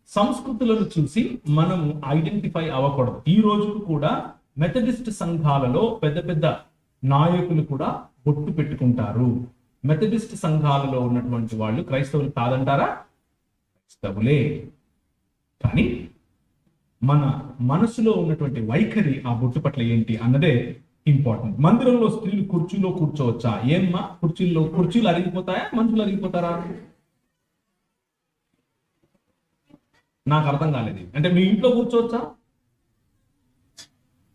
సంస్కృతులను చూసి మనము ఐడెంటిఫై అవ్వకూడదు. ఈ రోజుకు కూడా మెథడిస్ట్ సంఘాలలో పెద్ద పెద్ద నాయకులు కూడా బొట్టు పెట్టుకుంటారు. మెథడిస్ట్ సంఘాలలో ఉన్నటువంటి వాళ్ళు క్రైస్తవులు కాదంటారా? క్రైస్తవులే. కానీ మన మనసులో ఉన్నటువంటి వైఖరి ఆ బొట్టు పట్ల ఏంటి అన్నదే ఇంపార్టెంట్. మందిరంలో స్త్రీలు కుర్చీలో కూర్చోవచ్చా? ఏమ్మా, కుర్చీలు అరిగిపోతాయా? మనుషులు అరిగిపోతారా? నాకు అర్థం కాలేదు. అంటే మీ ఇంట్లో కూర్చోవచ్చా?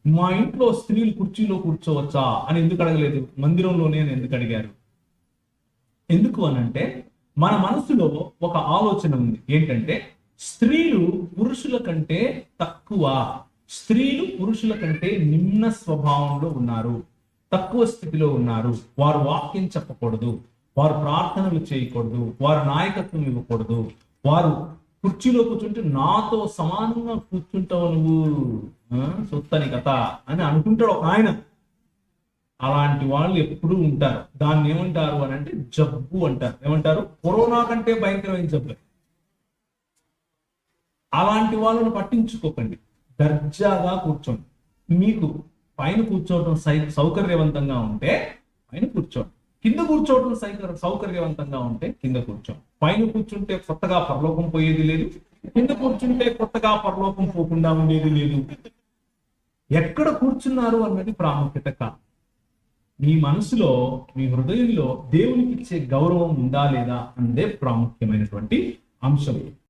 మా ఇంట్లో స్త్రీలు కుర్చీలో కూర్చోవచ్చా అని ఎందుకు అడగలేదు? మందిరంలోనే అని ఎందుకు అడిగారు? ఎందుకు అనంటే మన మనసులో ఒక ఆలోచన ఉంది. ఏంటంటే స్త్రీలు పురుషుల కంటే తక్కువ, స్త్రీలు పురుషుల కంటే నిమ్న స్వభావంలో ఉన్నారు, తక్కువ స్థితిలో ఉన్నారు. వారు వాక్యం చెప్పకూడదు, వారు ప్రార్థనలు చేయకూడదు, వారు నాయకత్వం ఇవ్వకూడదు, వారు కుర్చీలో కూర్చుంటే నాతో సమానంగా కూర్చుంటావు నువ్వు, సొత్తని కథ అని అనుకుంటాడు ఒక ఆయన. అలాంటి వాళ్ళు ఎప్పుడూ ఉంటారు. దాన్ని ఏమంటారు అని అంటే జబ్బు అంటారు. ఏమంటారు? కరోనా కంటే భయంకరమైన జబ్బు. అలాంటి వాళ్ళను పట్టించుకోకండి, దర్జాగా కూర్చోండి. మీకు పైన కూర్చోవడం సౌకర్యవంతంగా ఉంటే పైన కూర్చోండి, కింద కూర్చోవడం సౌకర్యవంతంగా ఉంటే కింద కూర్చోండి. పైన కూర్చుంటే కొత్తగా పరలోకం పోయేది లేదు, కింద కూర్చుంటే కొత్తగా పరలోకం పోకుండా ఉండేది లేదు. ఎక్కడ కూర్చున్నారు అన్నది ప్రాముఖ్యత కాదు. మీ మనసులో, మీ హృదయంలో దేవునికి ఇచ్చే గౌరవం ఉందా లేదా అన్నదే ప్రాముఖ్యమైనటువంటి అంశం.